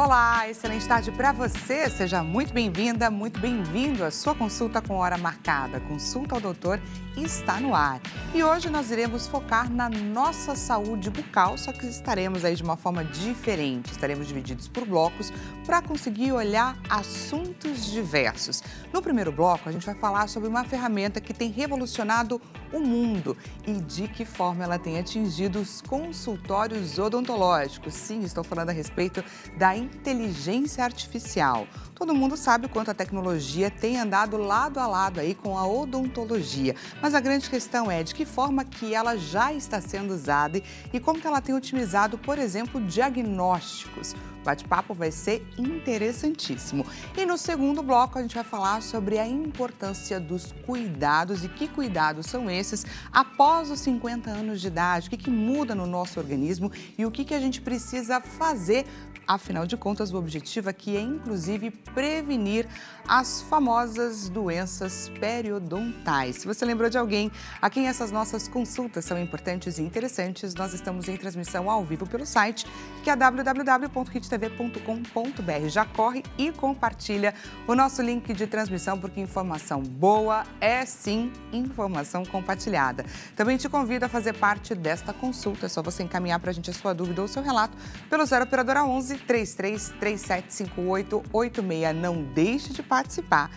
Olá, excelente tarde para você. Seja muito bem-vinda, muito bem-vindo à sua consulta com hora marcada. Consulta ao doutor está no ar. E hoje nós iremos focar na nossa saúde bucal, só que estaremos aí de uma forma diferente. Estaremos divididos por blocos para conseguir olhar assuntos diversos. No primeiro bloco, a gente vai falar sobre uma ferramenta que tem revolucionado o mundo e de que forma ela tem atingido os consultórios odontológicos. Sim, estou falando a respeito da inteligência artificial. Todo mundo sabe o quanto a tecnologia tem andado lado a lado aí com a odontologia. Mas a grande questão é de que forma que ela já está sendo usada e como que ela tem otimizado, por exemplo, diagnósticos. O bate-papo vai ser interessantíssimo. E no segundo bloco a gente vai falar sobre a importância dos cuidados e que cuidados são esses após os 50 anos de idade, o que muda no nosso organismo e o que a gente precisa fazer. Afinal de contas, o objetivo aqui é, inclusive, prevenir as famosas doenças periodontais. Se você lembrou de alguém a quem essas nossas consultas são importantes e interessantes, nós estamos em transmissão ao vivo pelo site, que é www.hittv.com.br. Já corre e compartilha o nosso link de transmissão, porque informação boa é, sim, informação compartilhada. Também te convido a fazer parte desta consulta. É só você encaminhar para a gente a sua dúvida ou o seu relato pelo 0 Operadora 11 33375886. Não deixe de participar.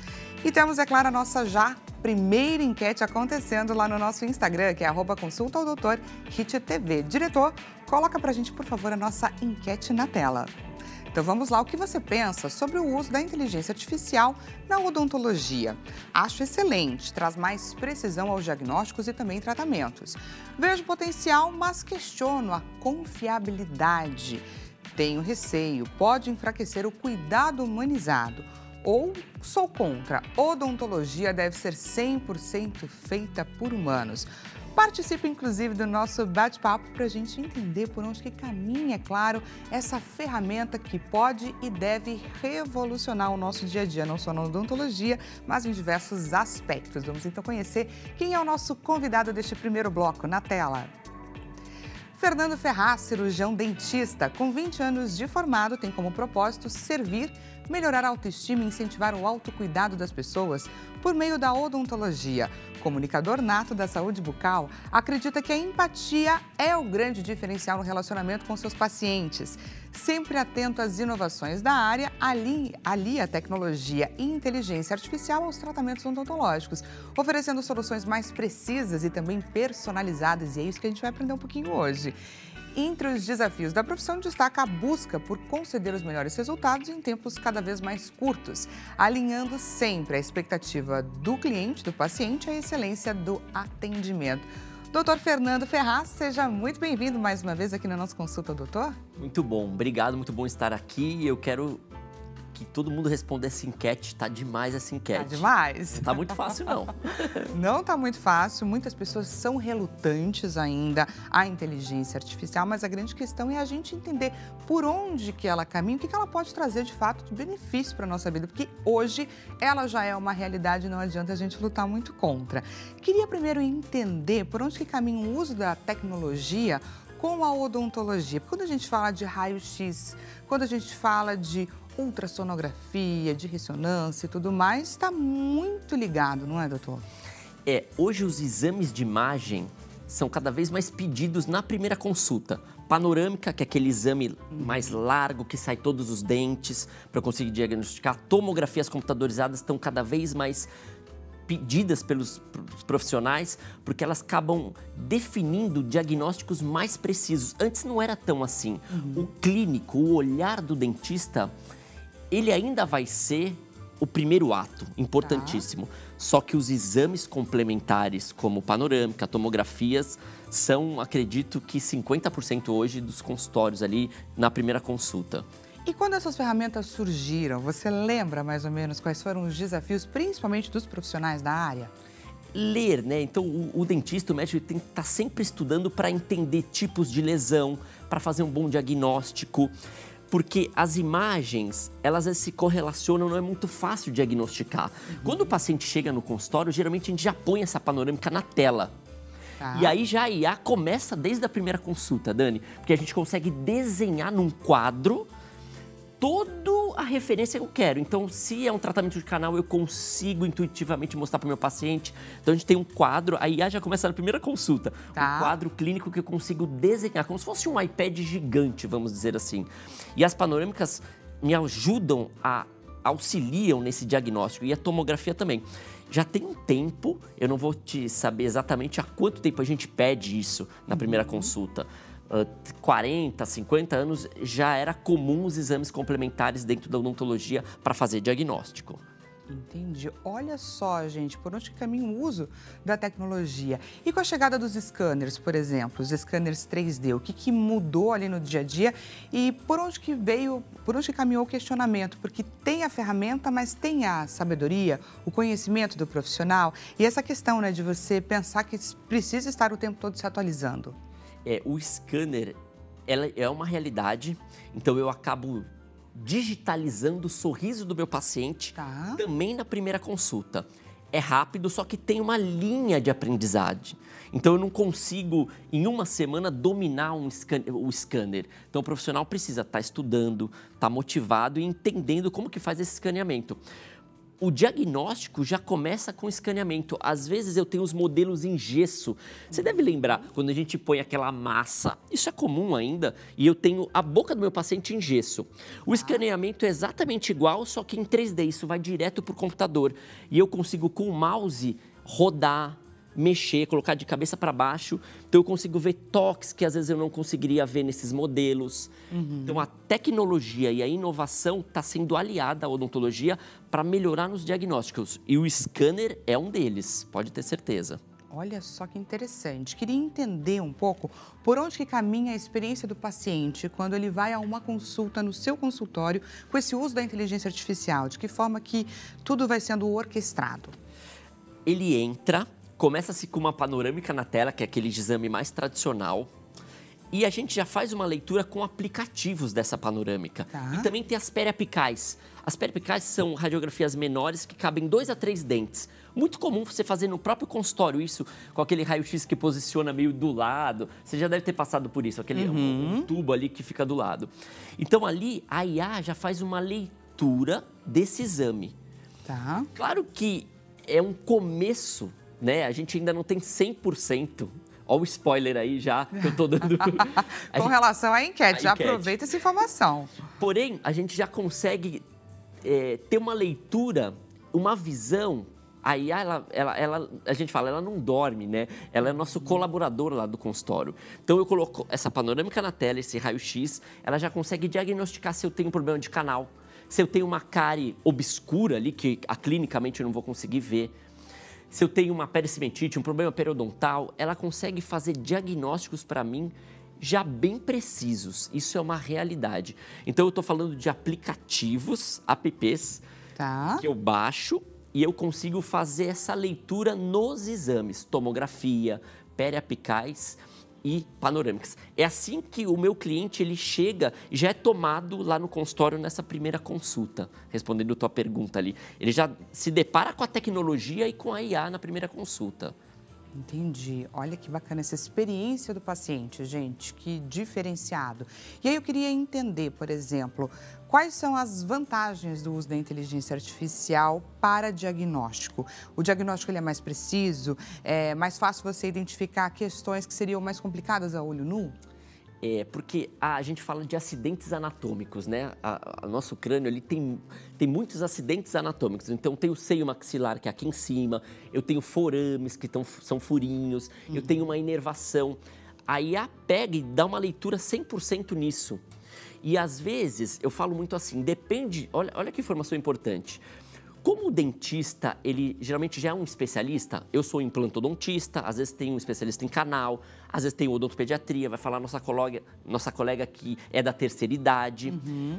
E temos, é claro, a nossa já primeira enquete acontecendo lá no nosso Instagram, que é @consultaodoutorhittv. Diretor, coloca pra gente, por favor, a nossa enquete na tela. Então vamos lá, o que você pensa sobre o uso da inteligência artificial na odontologia? Acho excelente, traz mais precisão aos diagnósticos e também tratamentos. Vejo potencial, mas questiono a confiabilidade. Tenho receio, pode enfraquecer o cuidado humanizado. Ou sou contra, odontologia deve ser 100% feita por humanos. Participe, inclusive, do nosso bate-papo para a gente entender por onde que caminha, é claro, essa ferramenta que pode e deve revolucionar o nosso dia a dia, não só na odontologia, mas em diversos aspectos. Vamos então conhecer quem é o nosso convidado deste primeiro bloco na tela. Fernando Ferraz, cirurgião dentista, com 20 anos de formado, tem como propósito servir, melhorar a autoestima e incentivar o autocuidado das pessoas por meio da odontologia. Comunicador nato da saúde bucal, acredita que a empatia é o grande diferencial no relacionamento com seus pacientes. Sempre atento às inovações da área, alia a tecnologia e inteligência artificial aos tratamentos odontológicos, oferecendo soluções mais precisas e também personalizadas. E é isso que a gente vai aprender um pouquinho hoje. Entre os desafios da profissão, destaca a busca por conceder os melhores resultados em tempos cada vez mais curtos, alinhando sempre a expectativa do cliente, do paciente, à excelência do atendimento. Doutor Fernando Ferraz, seja muito bem-vindo mais uma vez aqui na nossa consulta, doutor. Muito bom, obrigado, muito bom estar aqui. Eu quero que todo mundo responda essa enquete. Tá demais essa enquete. Tá demais. Não tá muito fácil, não. Não tá muito fácil. Muitas pessoas são relutantes ainda à inteligência artificial, mas a grande questão é a gente entender por onde que ela caminha, o que ela pode trazer de fato de benefício para a nossa vida, porque hoje ela já é uma realidade e não adianta a gente lutar muito contra. Queria primeiro entender por onde que caminha o uso da tecnologia com a odontologia. Porque quando a gente fala de raio-x, quando a gente fala de ultrassonografia, de ressonância e tudo mais, está muito ligado, não é, doutor? Hoje os exames de imagem são cada vez mais pedidos na primeira consulta. Panorâmica, que é aquele exame mais largo, que sai todos os dentes para conseguir diagnosticar. Tomografias computadorizadas estão cada vez mais pedidas pelos profissionais, porque elas acabam definindo diagnósticos mais precisos. Antes não era tão assim. O clínico, o olhar do dentista, ele ainda vai ser o primeiro ato, importantíssimo. Só que os exames complementares, como panorâmica, tomografias, são, acredito que 50% hoje dos consultórios ali na primeira consulta. E quando essas ferramentas surgiram, você lembra mais ou menos quais foram os desafios, principalmente dos profissionais da área? Ler, né? Então, o dentista, o médico, tem que estar sempre estudando para entender tipos de lesão, para fazer um bom diagnóstico. Porque as imagens, elas se correlacionam, não é muito fácil diagnosticar. Quando o paciente chega no consultório, geralmente a gente já põe essa panorâmica na tela. E aí já a IA começa desde a primeira consulta, Dani, porque a gente consegue desenhar num quadro toda a referência que eu quero. Então, se é um tratamento de canal, eu consigo intuitivamente mostrar para o meu paciente. Então, a gente tem um quadro, a IA já começa na primeira consulta. Tá. Um quadro clínico que eu consigo desenhar, como se fosse um iPad gigante, vamos dizer assim. E as panorâmicas me ajudam auxiliam nesse diagnóstico e a tomografia também. Já tem um tempo, eu não vou te saber exatamente há quanto tempo a gente pede isso na primeira consulta. 40, 50 anos já era comum os exames complementares dentro da odontologia para fazer diagnóstico. Entendi. Olha só, gente, por onde caminha o uso da tecnologia. E com a chegada dos scanners, por exemplo, os scanners 3D, o que mudou ali no dia a dia e por onde que caminhou o questionamento? Porque tem a ferramenta, mas tem a sabedoria, o conhecimento do profissional e essa questão, né, de você pensar que precisa estar o tempo todo se atualizando. O scanner, ela é uma realidade, então eu acabo digitalizando o sorriso do meu paciente também na primeira consulta. É rápido, só que tem uma linha de aprendizagem. Então, eu não consigo, em uma semana, dominar o scanner. Então, o profissional precisa estar estudando, estar motivado e entendendo como que faz esse escaneamento. O diagnóstico já começa com escaneamento. Às vezes eu tenho os modelos em gesso. Você deve lembrar, quando a gente põe aquela massa, isso é comum ainda, e eu tenho a boca do meu paciente em gesso. O escaneamento é exatamente igual, só que em 3D. Isso vai direto para o computador. E eu consigo, com o mouse, rodar, mexer, colocar de cabeça para baixo. Então eu consigo ver toques que às vezes eu não conseguiria ver nesses modelos. Então a tecnologia e a inovação está sendo aliada à odontologia para melhorar nos diagnósticos. E o scanner é um deles, pode ter certeza. Olha só que interessante. Queria entender um pouco por onde que caminha a experiência do paciente quando ele vai a uma consulta no seu consultório com esse uso da inteligência artificial. De que forma que tudo vai sendo orquestrado? Ele entra, começa-se com uma panorâmica na tela, que é aquele exame mais tradicional. E a gente já faz uma leitura com aplicativos dessa panorâmica. E também tem as periapicais. As periapicais são radiografias menores que cabem 2 a 3 dentes. Muito comum você fazer no próprio consultório isso, com aquele raio-x que posiciona meio do lado. Você já deve ter passado por isso, aquele um tubo ali que fica do lado. Então ali a IA já faz uma leitura desse exame. Claro que é um começo, né? A gente ainda não tem 100%. Olha o spoiler aí já que eu tô dando. Com relação à enquete, já aproveita essa informação. Porém, a gente já consegue ter uma leitura, uma visão. A IA, a gente fala, ela não dorme, né? Ela é nosso colaborador lá do consultório. Então, eu coloco essa panorâmica na tela, esse raio-x, ela já consegue diagnosticar se eu tenho um problema de canal, se eu tenho uma cárie obscura ali, que clinicamente eu não vou conseguir ver. Se eu tenho uma pericimentite, um problema periodontal, ela consegue fazer diagnósticos para mim já bem precisos. Isso é uma realidade. Então, eu estou falando de aplicativos, apps, que eu baixo e eu consigo fazer essa leitura nos exames. Tomografia, periapicais e panorâmicas. É assim que o meu cliente ele chega e já é tomado lá no consultório nessa primeira consulta, respondendo a tua pergunta ali. Ele já se depara com a tecnologia e com a IA na primeira consulta. Entendi. Olha que bacana essa experiência do paciente, gente, que diferenciado. E aí eu queria entender, por exemplo, quais são as vantagens do uso da inteligência artificial para diagnóstico? O diagnóstico ele é mais preciso? É mais fácil você identificar questões que seriam mais complicadas a olho nu? Porque a gente fala de acidentes anatômicos, né? O nosso crânio ele tem muitos acidentes anatômicos. Então, tem o seio maxilar, que é aqui em cima. Eu tenho forames, que são furinhos. Eu tenho uma inervação. A IA pega e dá uma leitura 100% nisso. E, às vezes, eu falo muito assim, depende... Olha que informação importante. Como o dentista, ele geralmente já é um especialista, eu sou implantodontista, às vezes tem um especialista em canal, às vezes tem odontopediatria, vai falar nossa colega que é da terceira idade.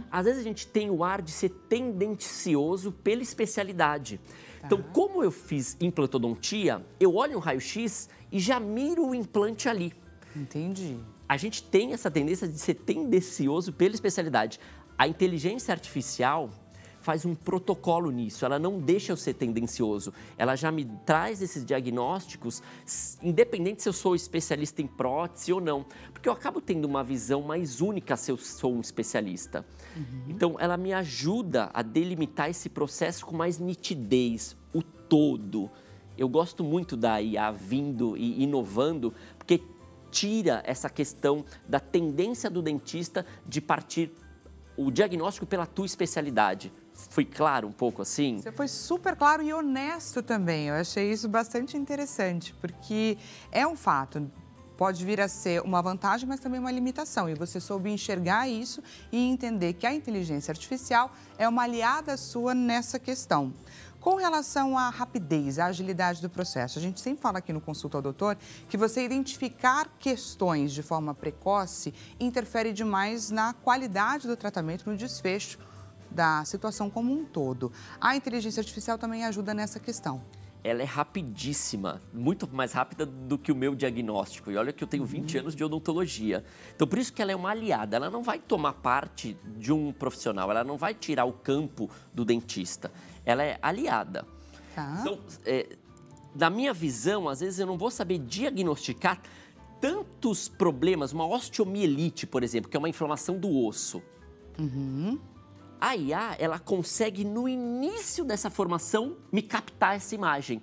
Às vezes a gente tem o ar de ser tendencioso pela especialidade. Então, como eu fiz implantodontia, eu olho um raio-x e já miro o implante ali. Entendi. A gente tem essa tendência de ser tendencioso pela especialidade. A inteligência artificial faz um protocolo nisso, ela não deixa eu ser tendencioso. Ela já me traz esses diagnósticos, independente se eu sou especialista em prótese ou não. Porque eu acabo tendo uma visão mais única se eu sou um especialista. Então, ela me ajuda a delimitar esse processo com mais nitidez, o todo. Eu gosto muito da IA vindo e inovando, porque tira essa questão da tendência do dentista de partir o diagnóstico pela tua especialidade. Foi claro um pouco assim? Você foi super claro e honesto também. Eu achei isso bastante interessante, porque é um fato. Pode vir a ser uma vantagem, mas também uma limitação. E você soube enxergar isso e entender que a inteligência artificial é uma aliada sua nessa questão. Com relação à rapidez, à agilidade do processo, a gente sempre fala aqui no Consulta ao Doutor que você identificar questões de forma precoce interfere demais na qualidade do tratamento, no desfecho da situação como um todo. A inteligência artificial também ajuda nessa questão. Ela é rapidíssima, muito mais rápida do que o meu diagnóstico. E olha que eu tenho 20 anos de odontologia. Então, por isso que ela é uma aliada. Ela não vai tomar parte de um profissional, ela não vai tirar o campo do dentista. Ela é aliada. Tá. Então, na minha visão, às vezes eu não vou saber diagnosticar tantos problemas. Uma osteomielite, por exemplo, que é uma inflamação do osso. A IA, ela consegue, no início dessa formação, me captar essa imagem,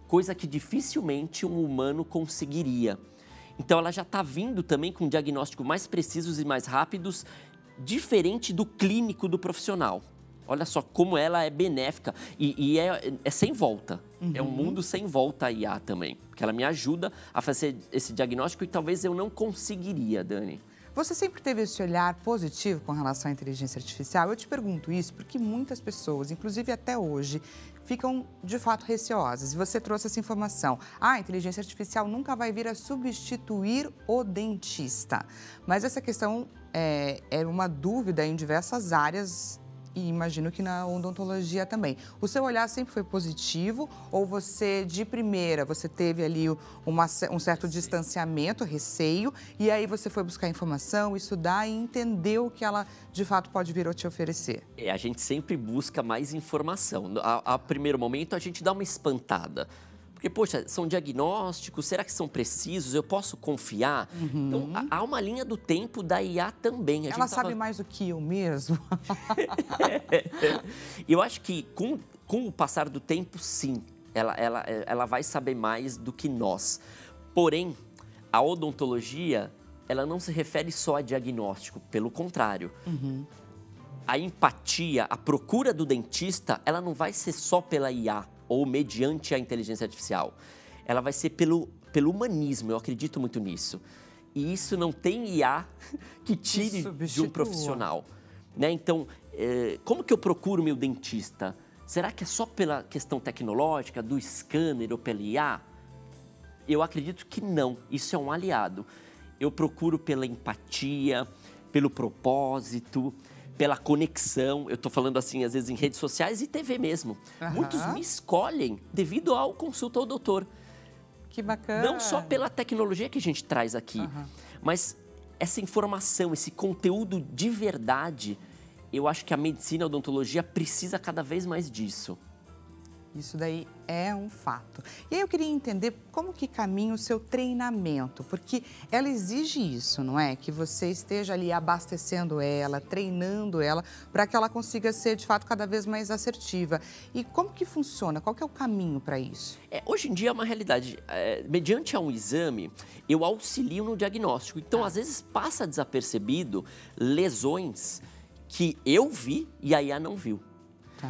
coisa que dificilmente um humano conseguiria. Então, ela já está vindo também com diagnósticos mais precisos e mais rápidos, diferente do clínico do profissional. Olha só como ela é benéfica e é sem volta. É um mundo sem volta a IA também, porque ela me ajuda a fazer esse diagnóstico e talvez eu não conseguiria, Dani. Você sempre teve esse olhar positivo com relação à inteligência artificial? Eu te pergunto isso porque muitas pessoas, inclusive até hoje, ficam de fato receosas. E você trouxe essa informação. A inteligência artificial nunca vai vir a substituir o dentista. Mas essa questão é uma dúvida em diversas áreas e imagino que na odontologia também. O seu olhar sempre foi positivo ou você, de primeira, você teve ali um certo distanciamento, receio, e aí você foi buscar informação, estudar e entendeu o que ela, de fato, pode vir a te oferecer? A gente sempre busca mais informação. A primeiro momento, a gente dá uma espantada. Porque, poxa, são diagnósticos, será que são precisos? Eu posso confiar? Então, há uma linha do tempo da IA também. Ela sabe mais do que eu mesmo? Eu acho que com o passar do tempo, sim, ela vai saber mais do que nós. Porém, a odontologia, ela não se refere só a diagnóstico, pelo contrário. A empatia, a procura do dentista, ela não vai ser só pela IA ou mediante a inteligência artificial. Ela vai ser pelo humanismo, eu acredito muito nisso. E isso não tem IA que tire de um profissional. Né? Então, como que eu procuro meu dentista? Será que é só pela questão tecnológica, do scanner ou pela IA? Eu acredito que não, isso é um aliado. Eu procuro pela empatia, pelo propósito, pela conexão. Eu estou falando assim, às vezes, em redes sociais e TV mesmo. Muitos me escolhem devido ao Consulta ao Doutor. Que bacana. Não só pela tecnologia que a gente traz aqui, mas essa informação, esse conteúdo de verdade, eu acho que a medicina e a odontologia precisa cada vez mais disso. Isso daí é um fato. E aí eu queria entender como que caminha o seu treinamento, porque ela exige isso, não é? Que você esteja ali abastecendo ela, treinando ela, para que ela consiga ser, de fato, cada vez mais assertiva. E como que funciona? Qual que é o caminho para isso? Hoje em dia é uma realidade. Mediante a um exame, eu auxilio no diagnóstico. Então, às vezes, passa desapercebido lesões que eu vi e a IA não viu.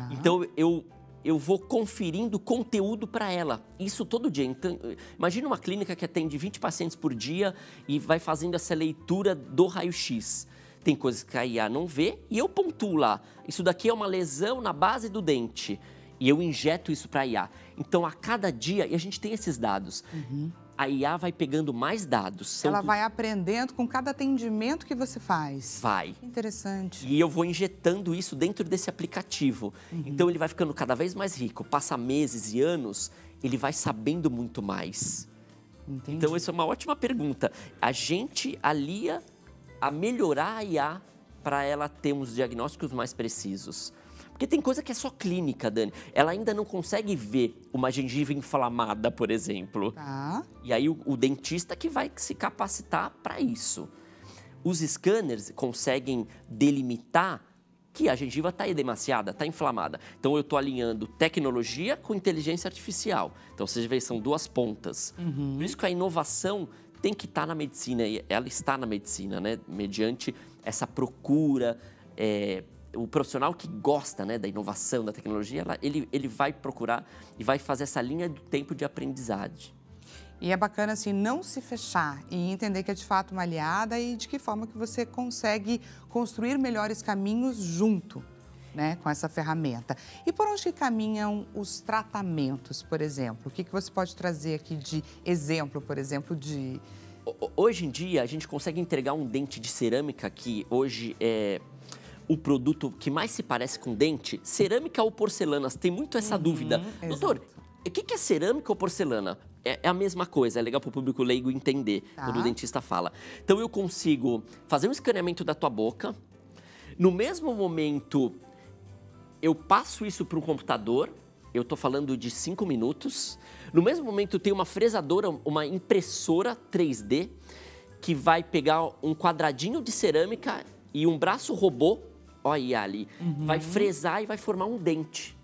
Então, eu vou conferindo conteúdo para ela, isso todo dia. Então, imagina uma clínica que atende 20 pacientes por dia e vai fazendo essa leitura do raio-x. Tem coisas que a IA não vê e eu pontuo lá. Isso daqui é uma lesão na base do dente e eu injeto isso para a IA. Então, a cada dia, e a gente tem esses dados, a IA vai pegando mais dados. Ela vai aprendendo com cada atendimento que você faz. Vai. Interessante. E eu vou injetando isso dentro desse aplicativo. Então, ele vai ficando cada vez mais rico. Passa meses e anos, ele vai sabendo muito mais. Entendi. Então, isso é uma ótima pergunta. A gente alia a melhorar a IA para ela ter uns diagnósticos mais precisos. Porque tem coisa que é só clínica, Dani. Ela ainda não consegue ver uma gengiva inflamada, por exemplo. Tá. E aí o dentista que vai se capacitar para isso. Os scanners conseguem delimitar que a gengiva está edemaciada, está inflamada. Então, eu estou alinhando tecnologia com inteligência artificial. Então, vocês veem, são duas pontas. Por isso que a inovação tem que estar na medicina, e ela está na medicina, né? Mediante essa procura, o profissional que gosta, né, da inovação, da tecnologia, ele vai procurar e vai fazer essa linha do tempo de aprendizagem. E é bacana, assim, não se fechar e entender que é de fato uma aliada e de que forma que você consegue construir melhores caminhos junto, né, com essa ferramenta. E por onde que caminham os tratamentos, por exemplo? O que você pode trazer aqui de exemplo, por exemplo, de... Hoje em dia, a gente consegue entregar um dente de cerâmica que hoje é o produto que mais se parece com dente, cerâmica ou porcelana. Tem muito essa dúvida. Doutor, o que é cerâmica ou porcelana? É a mesma coisa, é legal para o público leigo entender quando o dentista fala. Então, eu consigo fazer um escaneamento da tua boca, no mesmo momento, eu passo isso para um computador, eu estou falando de 5 minutos, no mesmo momento, tem uma fresadora, uma impressora 3D, que vai pegar um quadradinho de cerâmica e um braço robô, olha ali, vai fresar e vai formar um dente.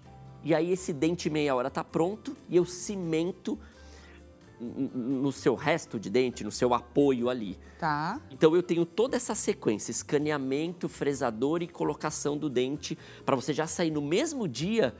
E aí esse dente em meia hora está pronto e eu cimento no seu resto de dente, no seu apoio ali. Tá. Então eu tenho toda essa sequência, escaneamento, fresador e colocação do dente, para você já sair no mesmo dia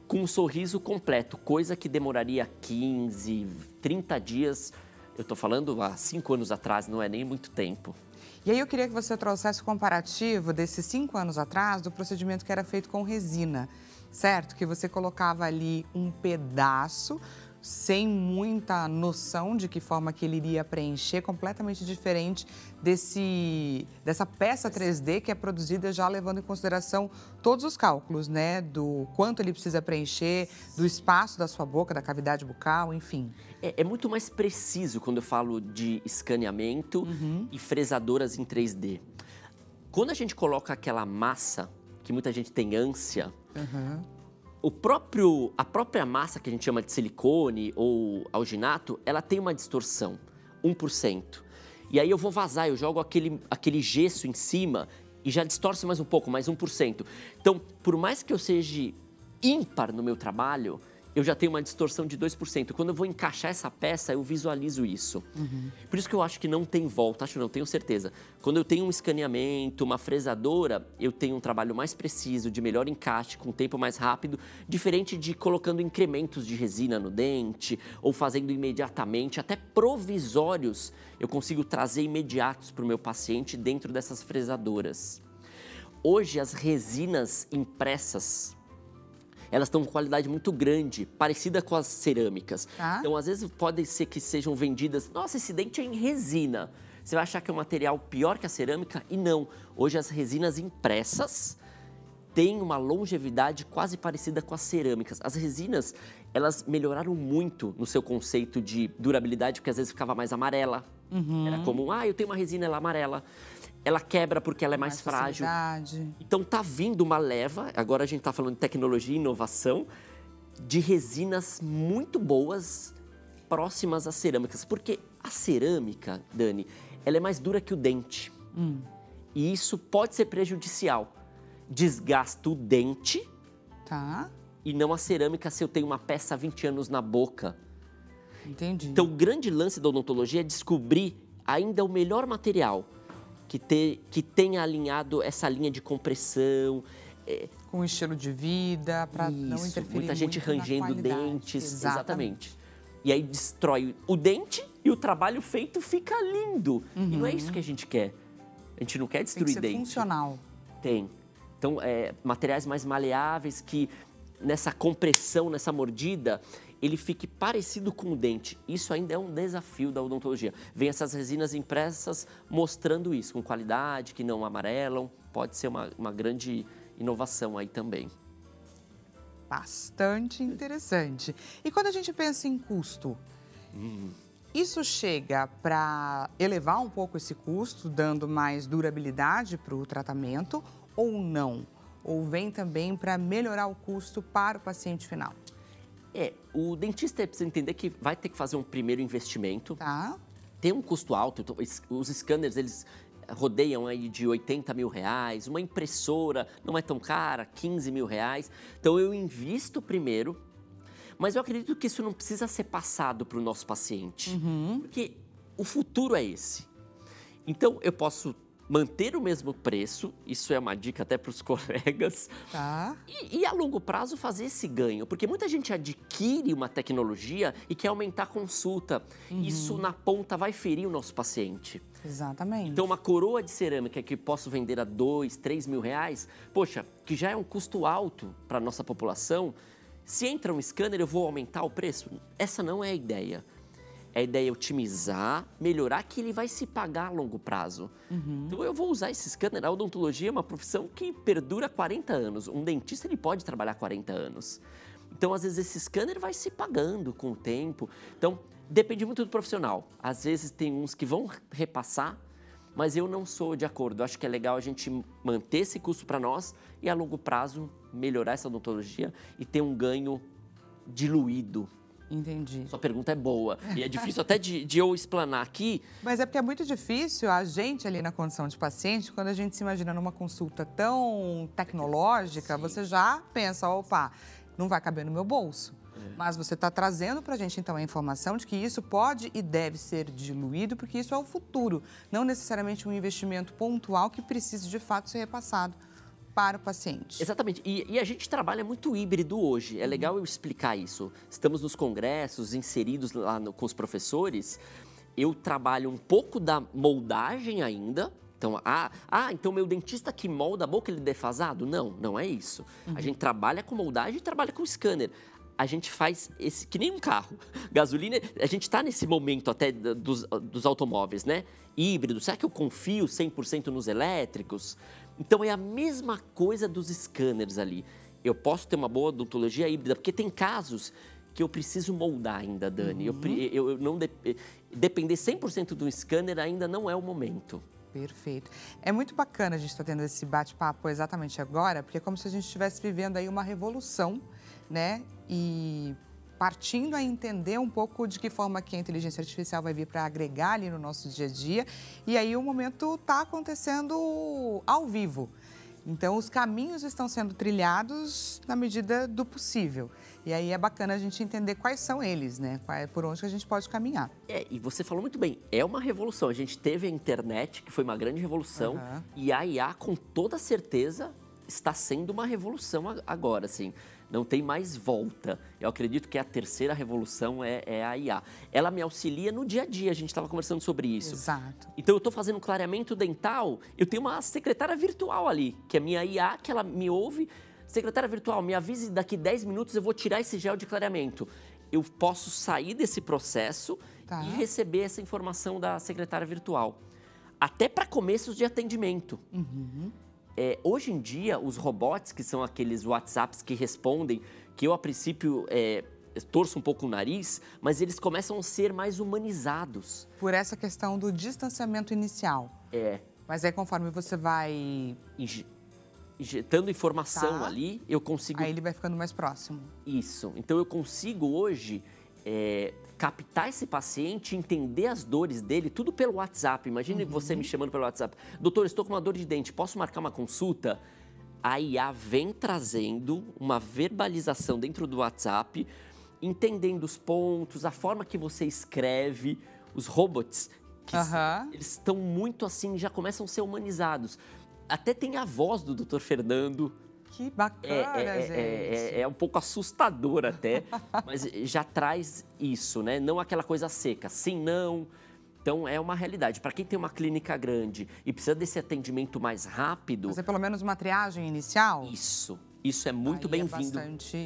com um sorriso completo, coisa que demoraria 15, 30 dias. Eu estou falando há 5 anos atrás, não é nem muito tempo. E aí eu queria que você trouxesse o comparativo desses 5 anos atrás do procedimento que era feito com resina, certo? Que você colocava ali um pedaço sem muita noção de que forma que ele iria preencher, completamente diferente dessa peça 3D que é produzida já levando em consideração todos os cálculos, né? Do quanto ele precisa preencher, do espaço da sua boca, da cavidade bucal, enfim. É muito mais preciso quando eu falo de escaneamento e fresadoras em 3D. Quando a gente coloca aquela massa, que muita gente tem ânsia, a própria massa que a gente chama de silicone ou alginato, ela tem uma distorção, 1%. E aí eu vou vazar, eu jogo aquele gesso em cima e já distorce mais um pouco, mais 1%. Então, por mais que eu seja ímpar no meu trabalho, eu já tenho uma distorção de 2%. Quando eu vou encaixar essa peça, eu visualizo isso. Por isso que eu acho que não tem volta, tenho certeza. Quando eu tenho um escaneamento, uma fresadora, eu tenho um trabalho mais preciso, de melhor encaixe, com tempo mais rápido, diferente de colocando incrementos de resina no dente, ou fazendo imediatamente, até provisórios, eu consigo trazer imediatos para o meu paciente dentro dessas fresadoras. Hoje, as resinas impressas, elas estão com qualidade muito grande, parecida com as cerâmicas. Então, às vezes, pode ser que sejam vendidas... Nossa, esse dente é em resina. Você vai achar que é um material pior que a cerâmica? E não. Hoje, as resinas impressas têm uma longevidade quase parecida com as cerâmicas. As resinas, elas melhoraram muito no seu conceito de durabilidade, porque às vezes ficava mais amarela. Era comum, eu tenho uma resina, ela é amarela. Ela quebra porque ela é mais frágil. Então tá vindo uma leva, agora a gente tá falando de tecnologia e inovação, de resinas muito boas, próximas às cerâmicas. Porque a cerâmica, Dani, ela é mais dura que o dente. E isso pode ser prejudicial. Desgasta o dente e não a cerâmica se eu tenho uma peça há 20 anos na boca. Entendi. Então o grande lance da odontologia é descobrir ainda o melhor material que tenha alinhado essa linha de compressão. Com o estilo de vida, para não interferir muita gente muito rangendo na dentes. Exatamente. E aí destrói o dente e o trabalho feito fica lindo. E não é isso que a gente quer. A gente não quer destruir dente. Tem que ser funcional. Tem. Então, materiais mais maleáveis que nessa compressão, nessa mordida, ele fique parecido com o dente. Isso ainda é um desafio da odontologia. Vem essas resinas impressas mostrando isso, com qualidade, que não amarelam. Pode ser uma grande inovação aí também. Bastante interessante. E quando a gente pensa em custo, isso chega para elevar um pouco esse custo, dando mais durabilidade para o tratamento ou não? ou vem também para melhorar o custo para o paciente final? O dentista precisa entender que vai ter que fazer um primeiro investimento. Tá. Tem um custo alto, então, os scanners, eles rodeiam aí de R$80 mil, uma impressora não é tão cara, R$15 mil. Então eu invisto primeiro, mas eu acredito que isso não precisa ser passado para o nosso paciente, porque o futuro é esse. Então eu posso manter o mesmo preço, isso é uma dica até para os colegas, Tá. e a longo prazo fazer esse ganho, porque muita gente adquire uma tecnologia e quer aumentar a consulta. Isso na ponta vai ferir o nosso paciente. Exatamente. Então uma coroa de cerâmica que posso vender a R$2, R$3 mil, poxa, que já é um custo alto para a nossa população, se entra um scanner eu vou aumentar o preço? Essa não é a ideia. A ideia é otimizar, melhorar, que ele vai se pagar a longo prazo. Então eu vou usar esse scanner. A odontologia é uma profissão que perdura 40 anos. Um dentista ele pode trabalhar 40 anos. Então, às vezes, esse scanner vai se pagando com o tempo. Então, depende muito do profissional. Às vezes tem uns que vão repassar, mas eu não sou de acordo. Eu acho que é legal a gente manter esse custo para nós e, a longo prazo, melhorar essa odontologia e ter um ganho diluído. Entendi. Sua pergunta é boa. E é difícil até de eu explanar aqui. Mas é porque é muito difícil a gente ali na condição de paciente, quando a gente se imagina numa consulta tão tecnológica, você já pensa, opa, não vai caber no meu bolso. Mas você está trazendo para a gente, então, a informação de que isso pode e deve ser diluído, porque isso é o futuro, não necessariamente um investimento pontual que precise, de fato, ser repassado para o paciente. Exatamente. E a gente trabalha muito híbrido hoje. É legal eu explicar isso. Estamos nos congressos, inseridos lá com os professores. Eu trabalho um pouco da moldagem ainda. Então, então meu dentista que molda a boca, ele é defasado? Não, não é isso. A gente trabalha com moldagem e trabalha com scanner. A gente faz esse, que nem um carro. Gasolina, a gente está nesse momento até dos automóveis, né? Híbrido. Será que eu confio 100% nos elétricos? Então, é a mesma coisa dos scanners ali. Eu posso ter uma boa odontologia híbrida, porque tem casos que eu preciso moldar ainda, Dani. Eu não depender 100% do scanner ainda não é o momento. Perfeito. É muito bacana a gente estar tendo esse bate-papo exatamente agora, porque é como se a gente estivesse vivendo aí uma revolução, né? E partindo a entender um pouco de que forma que a inteligência artificial vai vir para agregar ali no nosso dia a dia. E aí o momento está acontecendo ao vivo. Então, os caminhos estão sendo trilhados na medida do possível. E aí é bacana a gente entender quais são eles, né? Por onde que a gente pode caminhar. E você falou muito bem, é uma revolução. A gente teve a internet, que foi uma grande revolução, e a IA, com toda certeza, está sendo uma revolução agora, assim. Não tem mais volta. Eu acredito que a terceira revolução é a IA. Ela me auxilia no dia a dia, a gente estava conversando sobre isso. Exato. Então, eu estou fazendo clareamento dental, eu tenho uma secretária virtual ali, que é a minha IA, que ela me ouve. Secretária virtual, me avise daqui 10 minutos, eu vou tirar esse gel de clareamento. Eu posso sair desse processo e receber essa informação da secretária virtual. Até para começos de atendimento. Hoje em dia, os robots, que são aqueles WhatsApps que respondem, que eu, a princípio, torço um pouco o nariz, mas eles começam a ser mais humanizados. Por essa questão do distanciamento inicial. Mas aí, conforme você vai injetando informação ali, eu consigo... Aí ele vai ficando mais próximo. Isso. Então, eu consigo hoje captar esse paciente, entender as dores dele, tudo pelo WhatsApp. Imagine você me chamando pelo WhatsApp. Doutor, estou com uma dor de dente, posso marcar uma consulta? A IA vem trazendo uma verbalização dentro do WhatsApp, entendendo os pontos, a forma que você escreve, os robots, que eles estão muito assim, já começam a ser humanizados. Até tem a voz do Dr. Fernando. Que bacana, gente. É um pouco assustador até, mas já traz isso, né? Não aquela coisa seca, sim, não. Então, é uma realidade. Para quem tem uma clínica grande e precisa desse atendimento mais rápido... Fazer pelo menos uma triagem inicial? Isso é muito bem-vindo.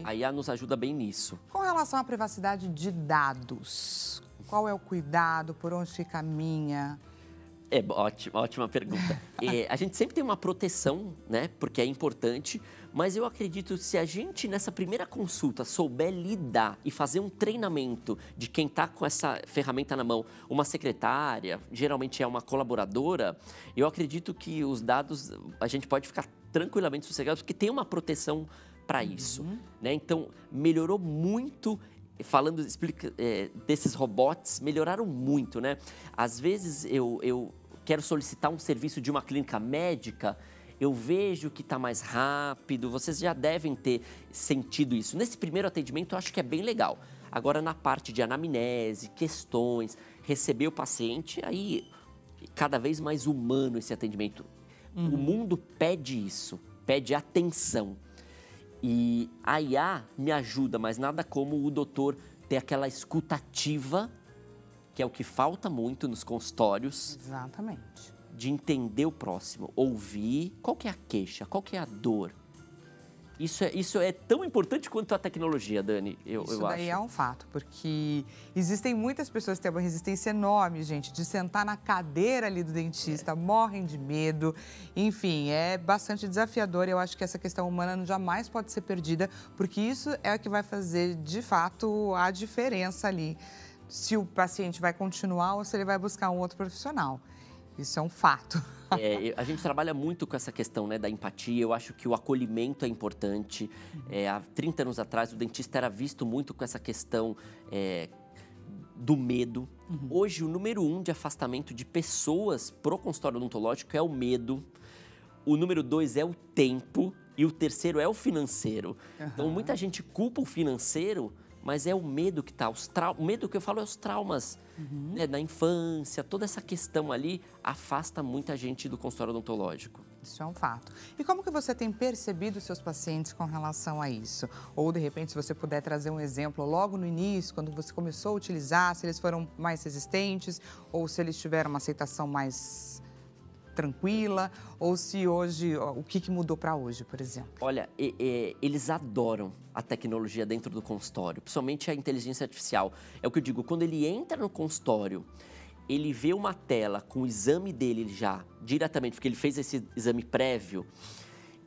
A IA nos ajuda bem nisso. Com relação à privacidade de dados, qual é o cuidado, por onde se caminha? Ótima pergunta. A gente sempre tem uma proteção, né? Porque é importante, mas eu acredito que se a gente, nessa primeira consulta, souber lidar e fazer um treinamento de quem está com essa ferramenta na mão, uma secretária, geralmente é uma colaboradora, eu acredito que os dados, a gente pode ficar tranquilamente sossegado, porque tem uma proteção para isso, né? Então, melhorou muito. Falando, desses robots, melhoraram muito, né? Às vezes eu quero solicitar um serviço de uma clínica médica, eu vejo que está mais rápido, vocês já devem ter sentido isso. Nesse primeiro atendimento, eu acho que é bem legal. Agora, na parte de anamnese, questões, receber o paciente, aí cada vez mais humano esse atendimento. O mundo pede isso, pede atenção. E a IA me ajuda, mas nada como o doutor ter aquela escuta ativa, que é o que falta muito nos consultórios. Exatamente. De entender o próximo, ouvir qual que é a queixa, qual que é a dor. Isso é tão importante quanto a tecnologia, Dani, eu acho. Isso daí é um fato, porque existem muitas pessoas que têm uma resistência enorme, gente, de sentar na cadeira ali do dentista, morrem de medo. Enfim, é bastante desafiador e eu acho que essa questão humana jamais pode ser perdida, porque isso é o que vai fazer, de fato, a diferença ali. Se o paciente vai continuar ou se ele vai buscar um outro profissional. Isso é um fato. A gente trabalha muito com essa questão, né, da empatia. Eu acho que o acolhimento é importante. Há 30 anos atrás, o dentista era visto muito com essa questão do medo. Hoje, o número 1 de afastamento de pessoas pro consultório odontológico é o medo. O número 2 é o tempo. E o terceiro é o financeiro. Então, muita gente culpa o financeiro, mas é o medo que está. O medo que eu falo é os traumas, né, da infância. Toda essa questão ali afasta muita gente do consultório odontológico. Isso é um fato. E como que você tem percebido os seus pacientes com relação a isso? Ou, de repente, se você puder trazer um exemplo logo no início, quando você começou a utilizar, se eles foram mais resistentes ou se eles tiveram uma aceitação mais tranquila, ou se hoje, o que mudou para hoje, por exemplo? Olha, eles adoram a tecnologia dentro do consultório, principalmente a inteligência artificial. É o que eu digo, quando ele entra no consultório, ele vê uma tela com o exame dele já, diretamente, porque ele fez esse exame prévio,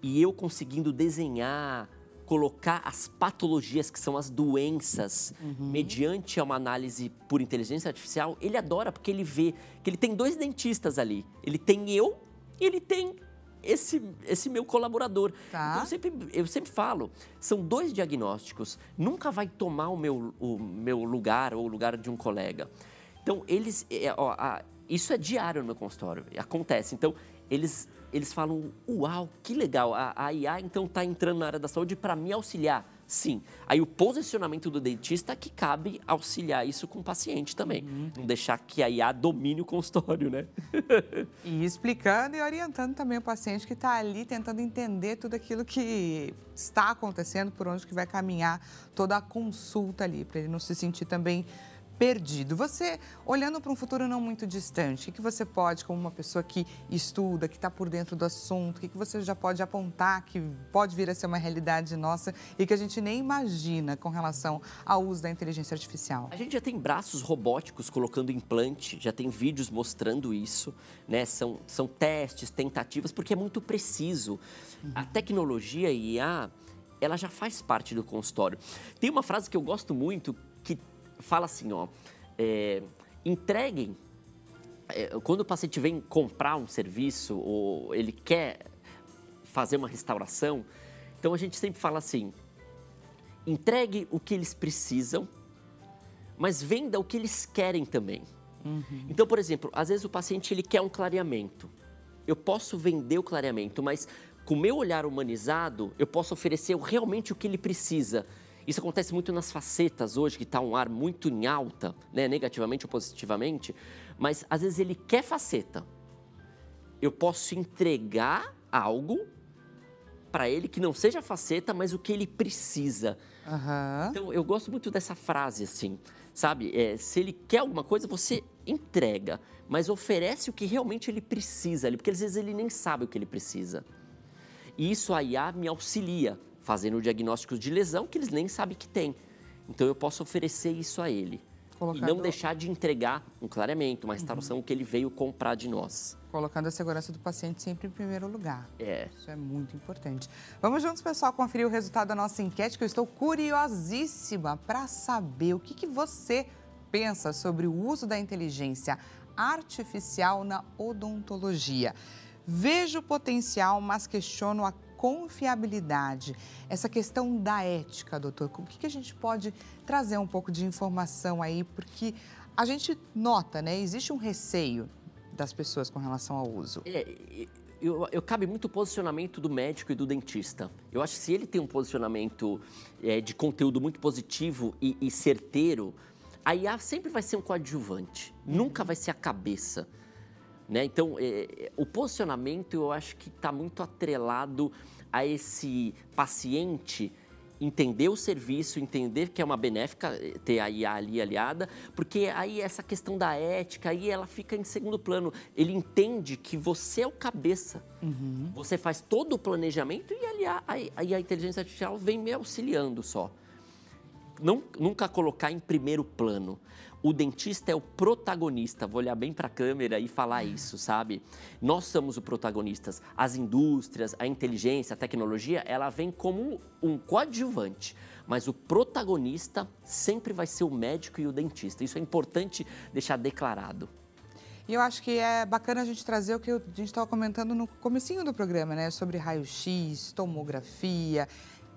e eu conseguindo desenhar, colocar as patologias, que são as doenças, mediante uma análise por inteligência artificial, ele adora, porque ele vê que ele tem 2 dentistas ali. Ele tem eu e ele tem esse meu colaborador. Tá. Então, eu sempre falo, são 2 diagnósticos, nunca vai tomar o meu lugar ou o lugar de um colega. Então, isso é diário no consultório, acontece. Então, eles falam, uau, que legal, a IA então está entrando na área da saúde para me auxiliar. Sim. Aí o posicionamento do dentista que cabe auxiliar isso com o paciente também. Não deixar que a IA domine o consultório, né? E explicando e orientando também o paciente que está ali tentando entender tudo aquilo que está acontecendo, por onde que vai caminhar toda a consulta ali, para ele não se sentir também perdido. Você, olhando para um futuro não muito distante, o que você pode, como uma pessoa que estuda, que está por dentro do assunto, o que você já pode apontar que pode vir a ser uma realidade nossa e que a gente nem imagina com relação ao uso da inteligência artificial? A gente já tem braços robóticos colocando implante, já tem vídeos mostrando isso, né? São testes, tentativas, porque é muito preciso. A tecnologia e IA, ela já faz parte do consultório. Tem uma frase que eu gosto muito, que fala assim, ó, entreguem, quando o paciente vem comprar um serviço ou ele quer fazer uma restauração, então a gente sempre fala assim, entregue o que eles precisam, mas venda o que eles querem também. Então, por exemplo, às vezes o paciente ele quer um clareamento, eu posso vender o clareamento, mas com o meu olhar humanizado, eu posso oferecer realmente o que ele precisa. Isso acontece muito nas facetas hoje, que está um ar muito em alta, né, negativamente ou positivamente, mas às vezes ele quer faceta. Eu posso entregar algo para ele que não seja faceta, mas o que ele precisa. Então, eu gosto muito dessa frase, assim, sabe? Se ele quer alguma coisa, você entrega, mas oferece o que realmente ele precisa, porque às vezes ele nem sabe o que ele precisa. E isso a IA me auxilia, fazendo diagnósticos de lesão que eles nem sabem que tem. Então, eu posso oferecer isso a ele. E não deixar de entregar um clareamento, uma restauração que ele veio comprar de nós. Colocando a segurança do paciente sempre em primeiro lugar. É. Isso é muito importante. Vamos juntos, pessoal, conferir o resultado da nossa enquete, que eu estou curiosíssima para saber o que você pensa sobre o uso da inteligência artificial na odontologia. Vejo potencial, mas questiono a confiabilidade. Essa questão da ética, doutor, o que a gente pode trazer um pouco de informação aí? Porque a gente nota, né, existe um receio das pessoas com relação ao uso. Cabe muito o posicionamento do médico e do dentista. Eu acho que se ele tem um posicionamento de conteúdo muito positivo e certeiro, a IA sempre vai ser um coadjuvante, nunca vai ser a cabeça. Né? Então, o posicionamento eu acho que está muito atrelado a esse paciente entender o serviço, entender que é uma benéfica ter a IA ali aliada, porque aí essa questão da ética, aí ela fica em segundo plano. Ele entende que você é o cabeça, você faz todo o planejamento e a inteligência artificial vem me auxiliando só. Nunca colocar em primeiro plano. O dentista é o protagonista, vou olhar bem para a câmera e falar isso, sabe? Nós somos os protagonistas. As indústrias, a inteligência, a tecnologia, ela vem como um coadjuvante. Mas o protagonista sempre vai ser o médico e o dentista. Isso é importante deixar declarado. E eu acho que é bacana a gente trazer o que a gente estava comentando no comecinho do programa, né? Sobre raio-x, tomografia.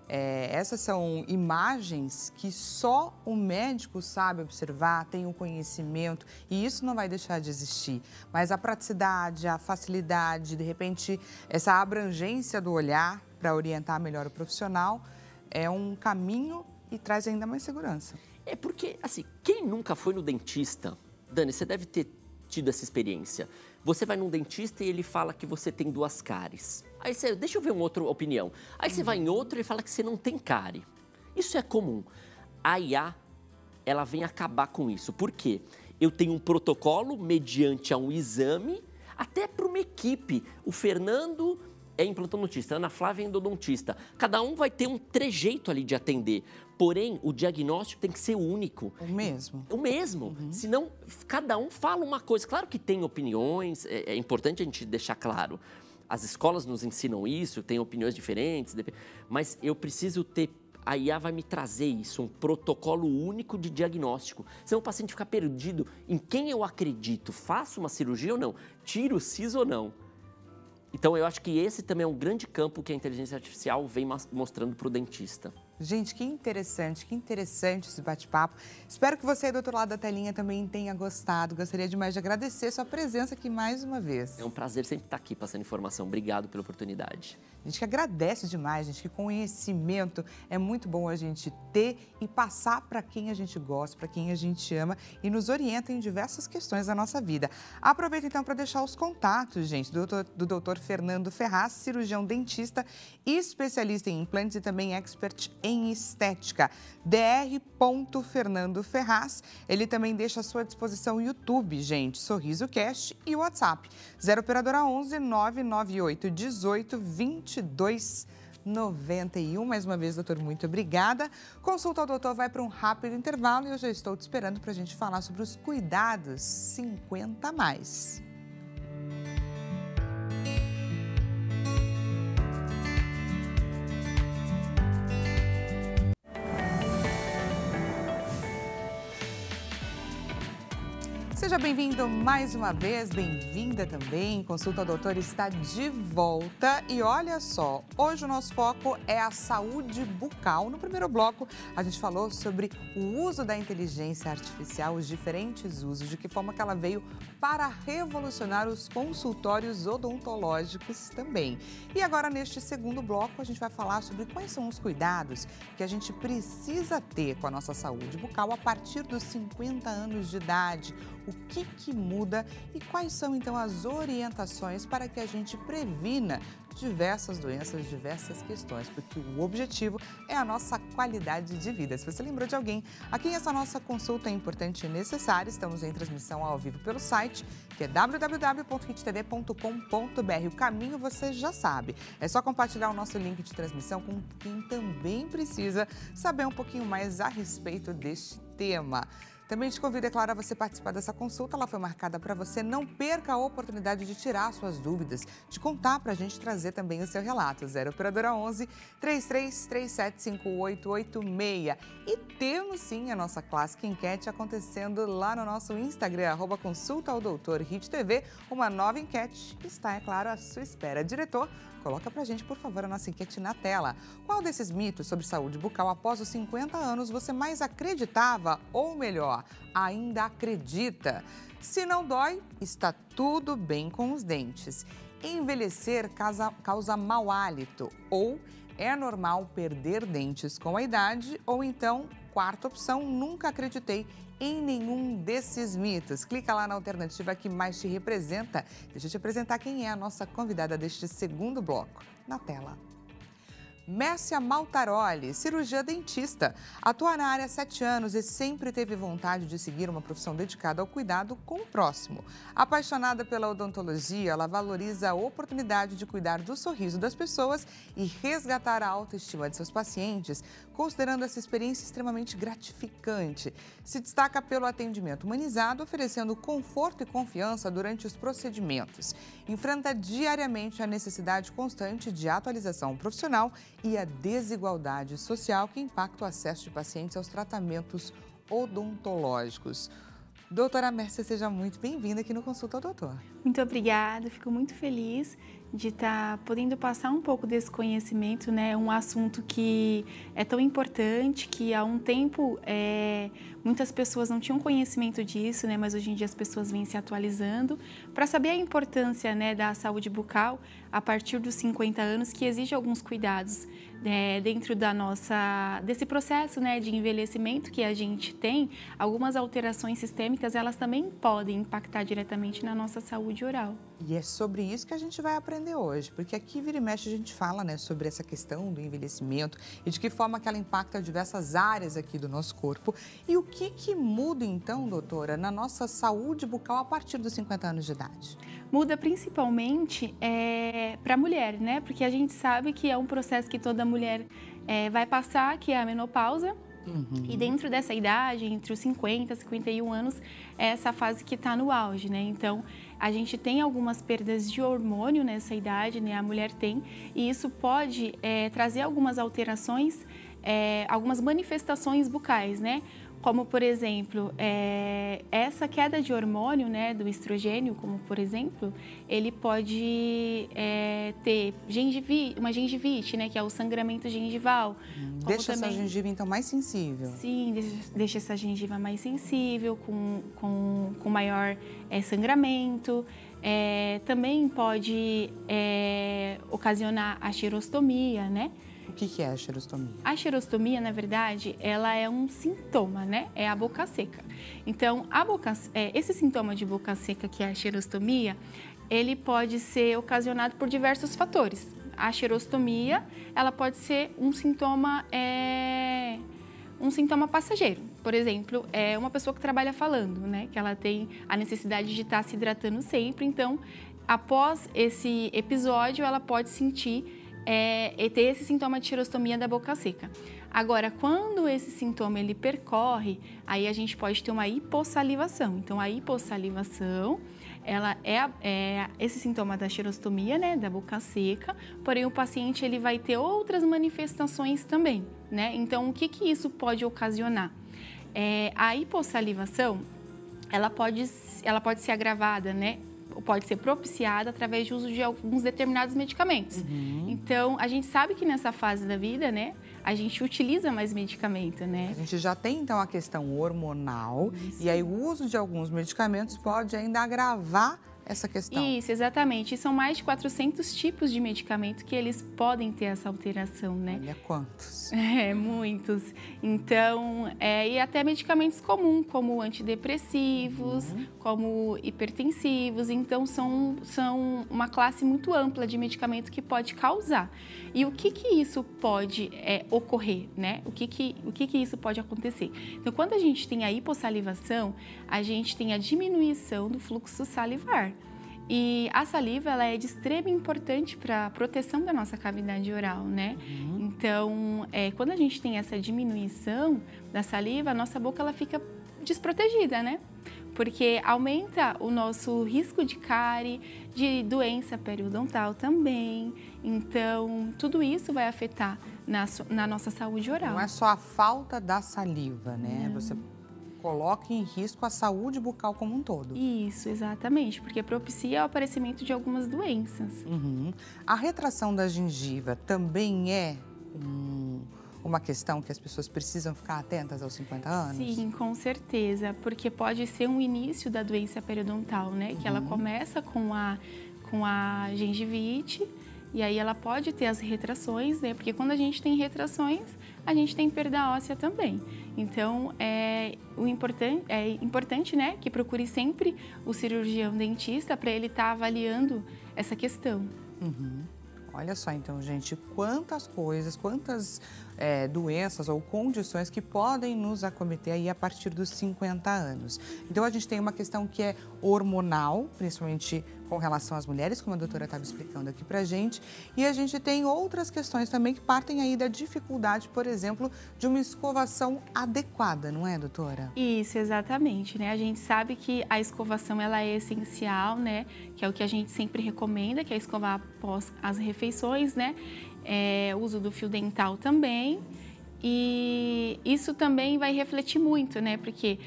Essas são imagens que só o médico sabe observar, tem o conhecimento, e isso não vai deixar de existir. Mas a praticidade, a facilidade, de repente, essa abrangência do olhar para orientar melhor o profissional é um caminho e traz ainda mais segurança. É porque, assim, quem nunca foi no dentista, Dani, você deve ter tido essa experiência. Você vai num dentista e ele fala que você tem 2 cáries. Aí você, deixa eu ver uma outra opinião. Aí você vai em outro e ele fala que você não tem cárie. Isso é comum. A IA, ela vem acabar com isso. Por quê? Eu tenho um protocolo mediante a um exame, até para uma equipe. O Fernando é implantodontista, a Ana Flávia é endodontista. Cada um vai ter um trejeito ali de atender. Porém, o diagnóstico tem que ser único. O mesmo. O mesmo. Senão, cada um fala uma coisa. Claro que tem opiniões, é importante a gente deixar claro. As escolas nos ensinam isso, tem opiniões diferentes, mas eu preciso ter... A IA vai me trazer isso, um protocolo único de diagnóstico. Senão o paciente fica perdido em quem eu acredito. Faço uma cirurgia ou não? Tiro o siso ou não? Então, eu acho que esse também é um grande campo que a inteligência artificial vem mostrando para o dentista. Gente, que interessante esse bate-papo. Espero que você aí do outro lado da telinha também tenha gostado. Gostaria demais de agradecer sua presença aqui mais uma vez. É um prazer sempre estar aqui passando informação. Obrigado pela oportunidade. A gente que agradece demais, gente, que conhecimento é muito bom a gente ter e passar para quem a gente gosta, para quem a gente ama e nos orienta em diversas questões da nossa vida. Aproveito então para deixar os contatos, gente, do doutor Fernando Ferraz, cirurgião dentista e especialista em implantes e também expert em estética. Dr. Fernando Ferraz. Ele também deixa à sua disposição o YouTube, gente, Sorriso Cast e o WhatsApp 0 operadora 11 998 18 22 91. Mais uma vez, doutor, muito obrigada. Consulta ao doutor vai para um rápido intervalo e eu já estou te esperando para a gente falar sobre os cuidados 50+. Seja bem-vindo mais uma vez, bem-vinda também. Consulta ao Doutor está de volta e olha só, hoje o nosso foco é a saúde bucal. No primeiro bloco, a gente falou sobre o uso da inteligência artificial, os diferentes usos, de que forma que ela veio para revolucionar os consultórios odontológicos também. E agora, neste segundo bloco, a gente vai falar sobre quais são os cuidados que a gente precisa ter com a nossa saúde bucal a partir dos 50 anos de idade. O que muda e quais são, então, as orientações para que a gente previna diversas doenças, diversas questões, porque o objetivo é a nossa qualidade de vida. Se você lembrou de alguém a quem essa nossa consulta é importante e necessária, estamos em transmissão ao vivo pelo site, que é www.hittv.com.br. O caminho você já sabe. É só compartilhar o nosso link de transmissão com quem também precisa saber um pouquinho mais a respeito deste tema. Também te convido, é claro, a você participar dessa consulta. Ela foi marcada para você. Não perca a oportunidade de tirar suas dúvidas, de contar para a gente, trazer também o seu relato. 0 Operadora 11 3337 5886. E temos sim a nossa clássica enquete acontecendo lá no nosso Instagram, @consultaodoutor.HitTV. Uma nova enquete está, é claro, à sua espera. Diretor, coloca pra gente, por favor, a nossa enquete na tela. Qual desses mitos sobre saúde bucal após os 50 anos você mais acreditava ou, melhor, ainda acredita? Se não dói, está tudo bem com os dentes. Envelhecer causa mau hálito ou é normal perder dentes com a idade? Ou então, quarta opção, nunca acreditei em nenhum desses mitos. Clica lá na alternativa que mais te representa. Deixa eu te apresentar quem é a nossa convidada deste segundo bloco. Na tela. Mércia Maltaroli, cirurgiã dentista. Atua na área há 7 anos e sempre teve vontade de seguir uma profissão dedicada ao cuidado com o próximo. Apaixonada pela odontologia, ela valoriza a oportunidade de cuidar do sorriso das pessoas e resgatar a autoestima de seus pacientes, considerando essa experiência extremamente gratificante. Se destaca pelo atendimento humanizado, oferecendo conforto e confiança durante os procedimentos. Enfrenta diariamente a necessidade constante de atualização profissional e a desigualdade social que impacta o acesso de pacientes aos tratamentos odontológicos. Doutora Mércia, seja muito bem-vinda aqui no Consulta ao Doutor. Muito obrigada, fico muito feliz de estar podendo passar um pouco desse conhecimento, né? Um assunto que é tão importante, que há um tempo muitas pessoas não tinham conhecimento disso, né? Mas hoje em dia as pessoas vêm se atualizando para saber a importância, né, da saúde bucal a partir dos 50 anos, que exige alguns cuidados dentro desse processo, né, de envelhecimento que a gente tem. Algumas alterações sistêmicas, elas também podem impactar diretamente na nossa saúde oral. E é sobre isso que a gente vai aprender hoje, porque aqui vira e mexe a gente fala, né, sobre essa questão do envelhecimento e de que forma que ela impacta diversas áreas aqui do nosso corpo. E o que muda então, doutora, na nossa saúde bucal a partir dos 50 anos de idade? Muda principalmente para a mulher, né? Porque a gente sabe que é um processo que toda mulher vai passar, que é a menopausa. Uhum. E dentro dessa idade, entre os 50 e 51 anos, é essa fase que está no auge, né? Então, a gente tem algumas perdas de hormônio nessa idade, né? A mulher tem, e isso pode trazer algumas alterações, algumas manifestações bucais, né? Como, por exemplo, essa queda de hormônio, né, do estrogênio, como por exemplo, ele pode ter uma gengivite, né, que é o sangramento gengival. Deixa essa gengiva, então, mais sensível. Sim, deixa essa gengiva mais sensível, com maior sangramento. Também pode ocasionar a xerostomia, né? O que é a xerostomia? A xerostomia, na verdade, ela é um sintoma, né? É a boca seca. Então, esse sintoma de boca seca, que é a xerostomia, ele pode ser ocasionado por diversos fatores. A xerostomia, ela pode ser um sintoma passageiro. Por exemplo, é uma pessoa que trabalha falando, né? Que ela tem a necessidade de estar se hidratando sempre. Então, após esse episódio, ela pode sentir ter esse sintoma de xerostomia da boca seca. Agora, quando esse sintoma ele percorre, aí a gente pode ter uma hipossalivação. Então, a hipossalivação, ela é esse sintoma da xerostomia, né, da boca seca, porém o paciente ele vai ter outras manifestações também, né? Então, o que isso pode ocasionar? A hipossalivação, ela pode ser agravada, né? Pode ser propiciada através do uso de alguns determinados medicamentos. Uhum. Então, a gente sabe que nessa fase da vida, né, a gente utiliza mais medicamento, né? A gente já tem, então, a questão hormonal. Isso. E aí o uso de alguns medicamentos pode ainda agravar essa questão. Isso, exatamente. E são mais de 400 tipos de medicamento que eles podem ter essa alteração, né? Olha quantos. Muitos. Então, e até medicamentos comuns, como antidepressivos, como hipertensivos. Então, são uma classe muito ampla de medicamento que pode causar. E o que isso pode ocorrer, né? O que isso pode acontecer? Então, quando a gente tem a hipossalivação, a gente tem a diminuição do fluxo salivar. E a saliva, ela é de extrema importância para a proteção da nossa cavidade oral, né? Então, quando a gente tem essa diminuição da saliva, a nossa boca ela fica desprotegida, né? Porque aumenta o nosso risco de cárie, de doença periodontal também. Então, tudo isso vai afetar na nossa saúde oral. Não é só a falta da saliva, né? Não. Você coloca em risco a saúde bucal como um todo. Isso, exatamente, porque propicia o aparecimento de algumas doenças. A retração da gengiva também é uma questão que as pessoas precisam ficar atentas aos 50 anos? Sim, com certeza, porque pode ser um início da doença periodontal, né? Que ela começa com a gengivite e aí ela pode ter as retrações, né? Porque quando a gente tem retrações, a gente tem perda óssea também. Então, é importante, né, que procure sempre o cirurgião dentista para ele estar avaliando essa questão. Olha só, então, gente, quantas coisas, quantas doenças ou condições que podem nos acometer aí a partir dos 50 anos. Então, a gente tem uma questão que é hormonal, principalmente com relação às mulheres, como a doutora estava explicando aqui pra gente, e a gente tem outras questões também que partem aí da dificuldade, por exemplo, de uma escovação adequada, não é, doutora? Isso, exatamente, né? A gente sabe que a escovação, ela é essencial, né? Que é o que a gente sempre recomenda, que é escovar após as refeições, né? O uso do fio dental também. E isso também vai refletir muito, né? Porque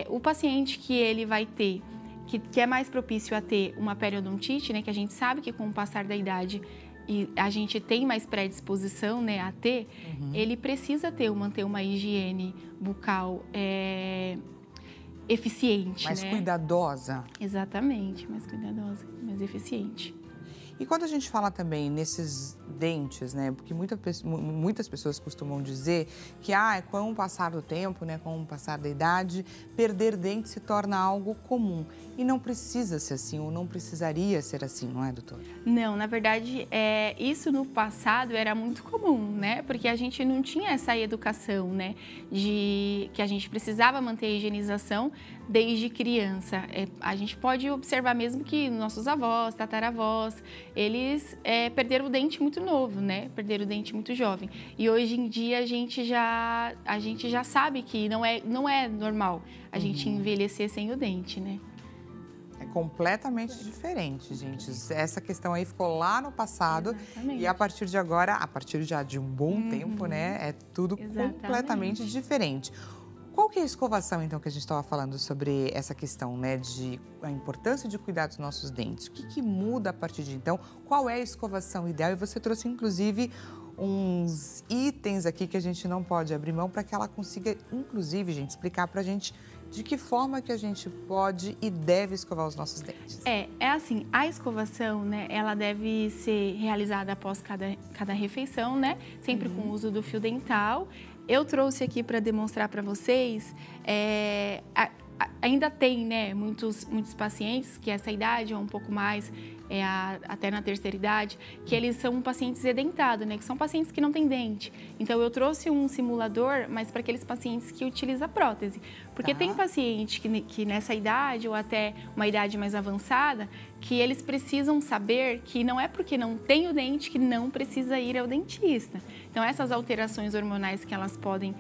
o paciente que ele vai ter, que é mais propício a ter uma periodontite, né? Que a gente sabe que com o passar da idade e a gente tem mais predisposição, né, a ter, ele precisa manter uma higiene bucal eficiente, Mais né? cuidadosa. Exatamente, mais cuidadosa, mais eficiente. E quando a gente fala também nesses dentes, né? Porque muitas pessoas costumam dizer que com o passar do tempo, né? Com o passar da idade, perder dente se torna algo comum. E não precisa ser assim, ou não precisaria ser assim, não é, doutora? Não, na verdade, isso no passado era muito comum, né? Porque a gente não tinha essa educação, né? De que a gente precisava manter a higienização desde criança. A gente pode observar mesmo que nossos avós, tataravós, eles perderam o dente muito novo, né? Perderam o dente muito jovem. E hoje em dia a gente já sabe que não é normal a gente envelhecer sem o dente, né? É completamente diferente, gente. Essa questão aí ficou lá no passado. Exatamente. E a partir de agora, a partir já de um bom tempo, né? É tudo completamente diferente. Qual que é a escovação, então, que a gente estava falando sobre essa questão, né, de a importância de cuidar dos nossos dentes? O que muda a partir de então? Qual é a escovação ideal? E você trouxe, inclusive, uns itens aqui que a gente não pode abrir mão para que ela consiga, inclusive, gente, explicar para a gente de que forma que a gente pode e deve escovar os nossos dentes. É assim, a escovação, né, ela deve ser realizada após cada refeição, né? Sempre com o uso do fio dental. Eu trouxe aqui para demonstrar para vocês, ainda tem, né, muitos pacientes que essa idade ou um pouco mais, até na terceira idade, que eles são pacientes edentados, né, que são pacientes que não têm dente. Então, eu trouxe um simulador, mas para aqueles pacientes que utilizam prótese. Porque tem paciente que nessa idade ou até uma idade mais avançada, que eles precisam saber que não é porque não tem o dente que não precisa ir ao dentista. Então, essas alterações hormonais que elas podem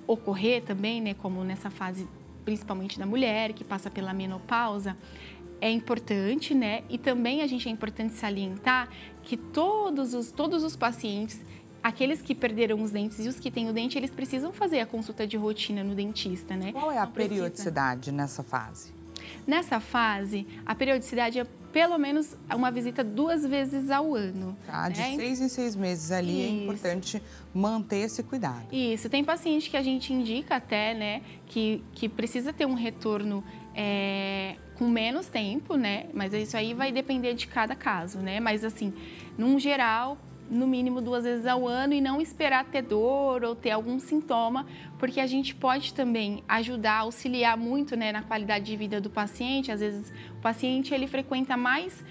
ocorrer também, né, como nessa fase principalmente da mulher, que passa pela menopausa, é importante, né? E também é importante salientar que todos os pacientes, aqueles que perderam os dentes e os que têm o dente, eles precisam fazer a consulta de rotina no dentista, né? Qual é a periodicidade nessa fase? Nessa fase, a periodicidade é pelo menos uma visita 2 vezes ao ano. Tá, de 6 em 6 meses ali. É importante manter esse cuidado. Isso, tem paciente que a gente indica até, né, que precisa ter um retorno com menos tempo, né, mas isso aí vai depender de cada caso, né, mas assim, num geral, no mínimo 2 vezes ao ano e não esperar ter dor ou ter algum sintoma, porque a gente pode também ajudar, auxiliar muito, né, na qualidade de vida do paciente. Às vezes o paciente ele frequenta mais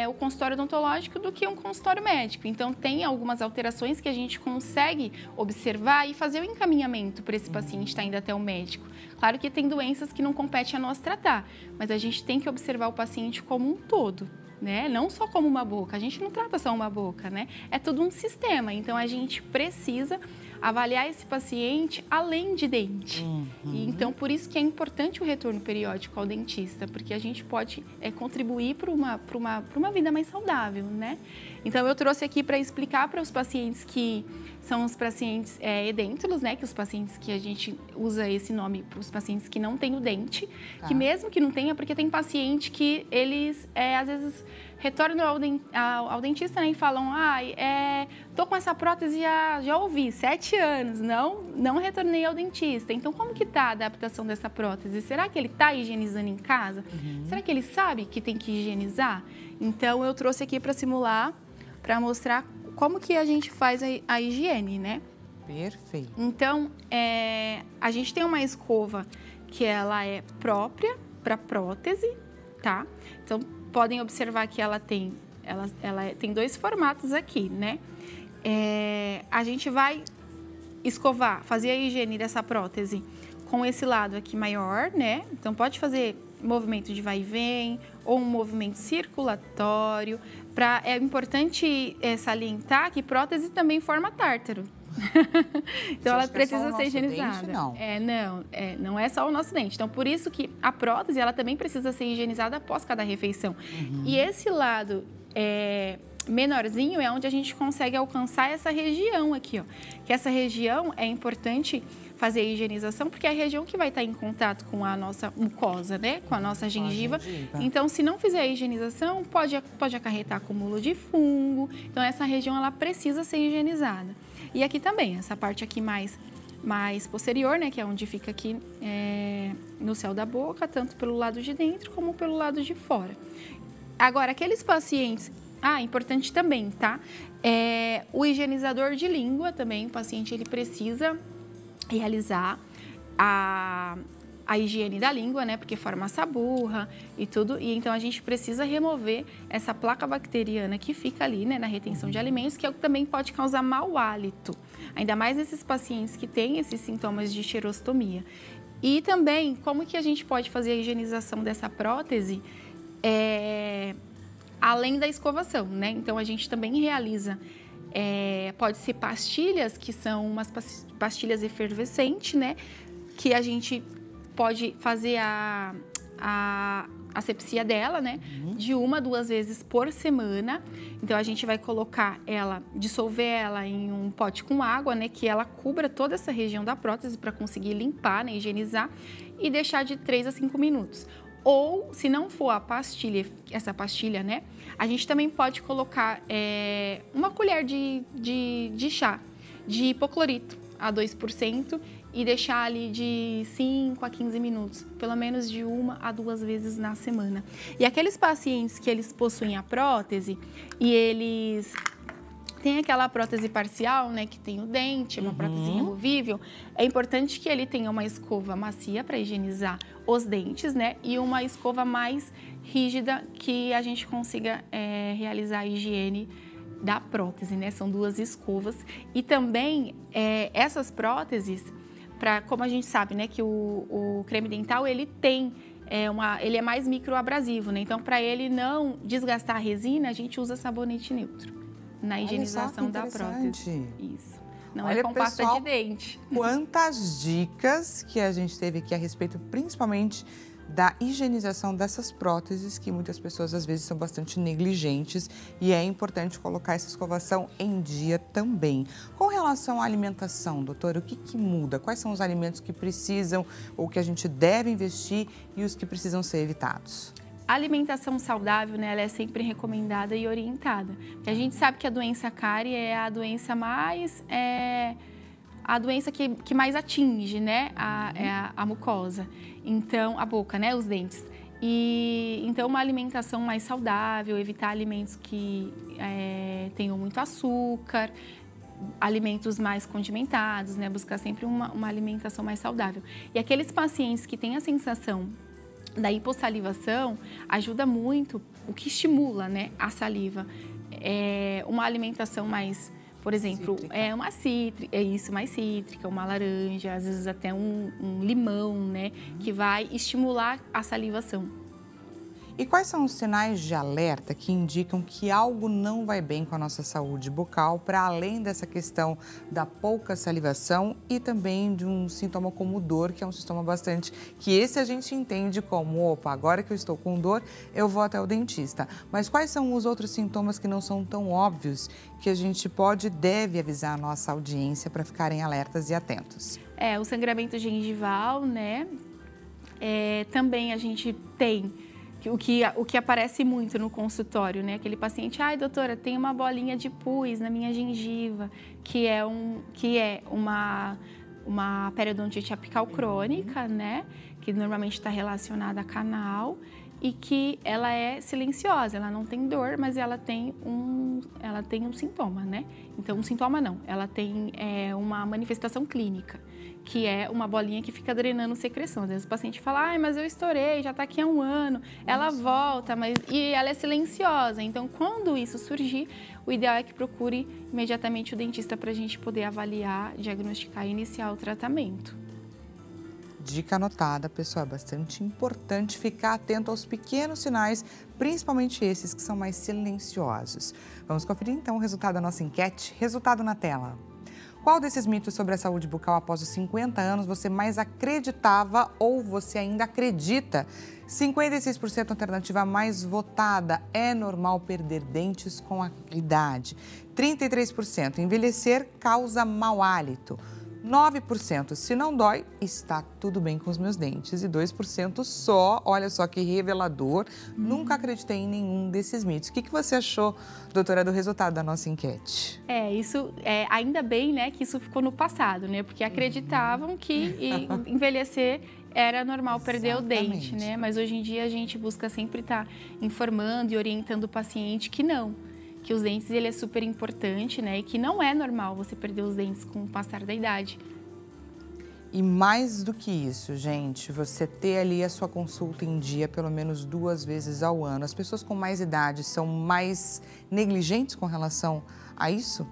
o consultório odontológico do que um consultório médico. Então tem algumas alterações que a gente consegue observar e fazer o encaminhamento para esse paciente estar indo até o médico. Claro que tem doenças que não compete a nós tratar, mas a gente tem que observar o paciente como um todo. né? Não só como uma boca, a gente não trata só uma boca, né? É todo um sistema, então a gente precisa avaliar esse paciente além de dente. E então, por isso que é importante o retorno periódico ao dentista, porque a gente pode contribuir para uma vida mais saudável, né? Então, eu trouxe aqui para explicar para os pacientes que são os pacientes edêntulos, né? Que os pacientes que a gente usa esse nome para os pacientes que não têm o dente, que mesmo que não tenha, porque tem paciente que eles, às vezes, retornam ao dentista, né, e falam, tô com essa prótese já ouvi, 7 anos, não retornei ao dentista. Então, como que tá a adaptação dessa prótese? Será que ele tá higienizando em casa? Será que ele sabe que tem que higienizar? Então, eu trouxe aqui para simular, para mostrar como que a gente faz a higiene, né? Perfeito. Então, a gente tem uma escova que ela é própria para prótese, tá? Então, podem observar que ela tem 2 formatos aqui, né? A gente vai escovar, fazer a higiene dessa prótese com esse lado aqui maior, né? Então, pode fazer movimento de vai e vem ou um movimento circulatório. É importante salientar que prótese também forma tártaro. Então, ela precisa ser higienizada. Não é só o nosso dente. Então, por isso que a prótese, ela também precisa ser higienizada após cada refeição. E esse lado menorzinho é onde a gente consegue alcançar essa região aqui, ó. Que essa região é importante fazer a higienização, porque é a região que vai estar em contato com a nossa mucosa, né? Com a nossa gengiva. Então, se não fizer a higienização, pode acarretar acúmulo de fungo. Então, essa região, ela precisa ser higienizada. E aqui também, essa parte aqui mais posterior, né? Que é onde fica aqui no céu da boca, tanto pelo lado de dentro como pelo lado de fora. Agora, aqueles pacientes... importante também, tá? O higienizador de língua também, o paciente, ele precisa realizar a higiene da língua, né? Porque forma saburra e tudo. E então, a gente precisa remover essa placa bacteriana que fica ali, né? Na retenção de alimentos, que também pode causar mau hálito. Ainda mais nesses pacientes que têm esses sintomas de xerostomia. E também, como que a gente pode fazer a higienização dessa prótese além da escovação, né? Então, a gente também realiza... pode ser pastilhas, que são umas pastilhas efervescentes, né? Que a gente pode fazer a asepsia dela, né? De 1 a 2 vezes por semana. Então, a gente vai colocar ela, dissolver ela em um pote com água, né? Que ela cubra toda essa região da prótese para conseguir limpar, né? Higienizar e deixar de 3 a 5 minutos. Ou, se não for essa pastilha, né? A gente também pode colocar uma colher de chá de hipoclorito a 2% e deixar ali de 5 a 15 minutos, pelo menos de 1 a 2 vezes na semana. E aqueles pacientes que eles possuem a prótese e eles têm aquela prótese parcial, né, que tem o dente, uma prótese removível, é importante que ele tenha uma escova macia para higienizar os dentes, né, e uma escova mais rígida que a gente consiga realizar a higiene da prótese, né? São 2 escovas. E também essas próteses, como a gente sabe, né, que o creme dental ele tem ele é mais microabrasivo, né? Então, para ele não desgastar a resina, a gente usa sabonete neutro na higienização da prótese. Isso. Não é com pasta de dente. Quantas dicas que a gente teve aqui a respeito, principalmente da higienização dessas próteses, que muitas pessoas às vezes são bastante negligentes, e é importante colocar essa escovação em dia também. Com relação à alimentação, doutora, o que muda? Quais são os alimentos que precisam ou que a gente deve investir e os que precisam ser evitados? A alimentação saudável, né, ela é sempre recomendada e orientada. Porque a gente sabe que a doença cárie é a doença a doença que mais atinge, né, a mucosa. Então, a boca, né, os dentes. Então, uma alimentação mais saudável, evitar alimentos que tenham muito açúcar, alimentos mais condimentados, né, buscar sempre uma alimentação mais saudável. E aqueles pacientes que têm a sensação da hipossalivação, ajuda muito, o que estimula, né, a saliva. Uma alimentação mais... Por exemplo, uma cítrica, mais cítrica, uma laranja, às vezes até um limão, né? Que vai estimular a salivação. E quais são os sinais de alerta que indicam que algo não vai bem com a nossa saúde bucal, para além dessa questão da pouca salivação e também de um sintoma como dor, que é um sintoma bastante... que esse a gente entende como, opa, agora que eu estou com dor, eu vou até o dentista. Mas quais são os outros sintomas que não são tão óbvios, que a gente pode e deve avisar a nossa audiência para ficarem alertas e atentos? O sangramento gengival, né? Também a gente tem o que aparece muito no consultório, né? Aquele paciente, ai doutora, tem uma bolinha de pus na minha gengiva, que é uma periodontite apical crônica, né? Que normalmente está relacionada a canal e que ela é silenciosa, ela não tem dor, mas ela tem um sintoma, né? Então, um sintoma não, ela tem uma manifestação clínica, que é uma bolinha que fica drenando secreção. Às vezes o paciente fala, ai, mas eu estourei, já está aqui há um ano, ela volta, e ela é silenciosa. Então, quando isso surgir, o ideal é que procure imediatamente o dentista para a gente poder avaliar, diagnosticar e iniciar o tratamento. Dica anotada, pessoal, é bastante importante ficar atento aos pequenos sinais, principalmente esses que são mais silenciosos. Vamos conferir então o resultado da nossa enquete. Resultado na tela. Qual desses mitos sobre a saúde bucal após os 50 anos você mais acreditava ou você ainda acredita? 56% alternativa mais votada. É normal perder dentes com a idade. 33% envelhecer causa mau hálito. 9% se não dói, está tudo bem com os meus dentes. E 2% só, olha só que revelador, nunca acreditei em nenhum desses mitos. O que você achou, doutora, do resultado da nossa enquete? Ainda bem, né, que isso ficou no passado, né? Porque acreditavam que envelhecer era normal perder o dente, né? Mas hoje em dia a gente busca sempre estar informando e orientando o paciente que não. Que os dentes, ele é super importante, né? E que não é normal você perder os dentes com o passar da idade. E mais do que isso, gente, você ter ali a sua consulta em dia pelo menos 2 vezes ao ano. As pessoas com mais idade são mais negligentes com relação a isso?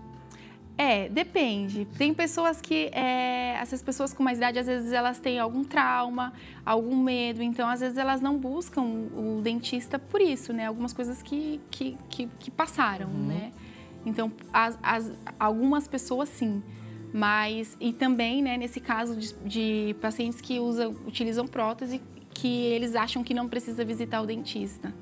Depende. Tem pessoas que, essas pessoas com mais idade, às vezes elas têm algum trauma, algum medo, então às vezes elas não buscam o dentista por isso, né? Algumas coisas que passaram, né? Então, algumas pessoas sim, mas, e também, né, nesse caso de pacientes que utilizam prótese, que eles acham que não precisa visitar o dentista.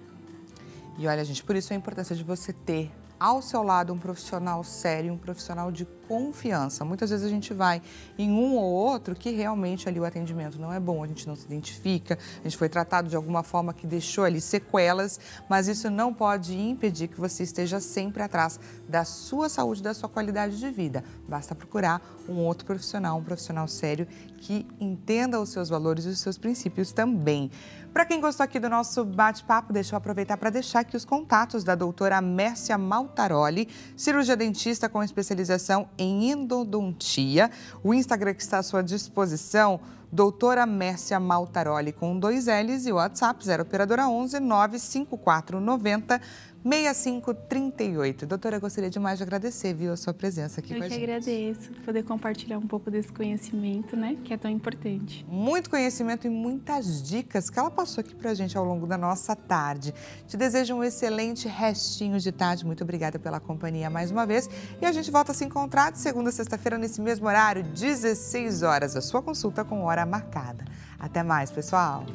E olha, gente, por isso a importância de você ter ao seu lado um profissional sério, um profissional de confiança. Muitas vezes a gente vai em um ou outro que realmente ali o atendimento não é bom, a gente não se identifica, a gente foi tratado de alguma forma que deixou ali sequelas, mas isso não pode impedir que você esteja sempre atrás da sua saúde, da sua qualidade de vida. Basta procurar um outro profissional, um profissional sério que entenda os seus valores e os seus princípios também. Para quem gostou aqui do nosso bate-papo, deixa eu aproveitar para deixar aqui os contatos da doutora Mércia Maltaroli, cirurgia dentista com especialização em endodontia. O Instagram que está à sua disposição, doutora Mércia Maltaroli com 2 L's e o WhatsApp 0 operadora 11 95490 6538. Doutora, eu gostaria demais de agradecer, viu, a sua presença aqui com a gente. Eu que agradeço, poder compartilhar um pouco desse conhecimento, né, que é tão importante. Muito conhecimento e muitas dicas que ela passou aqui pra gente ao longo da nossa tarde. Te desejo um excelente restinho de tarde. Muito obrigada pela companhia mais uma vez. E a gente volta a se encontrar de segunda a sexta-feira nesse mesmo horário, 16 horas. A sua consulta com hora marcada. Até mais, pessoal!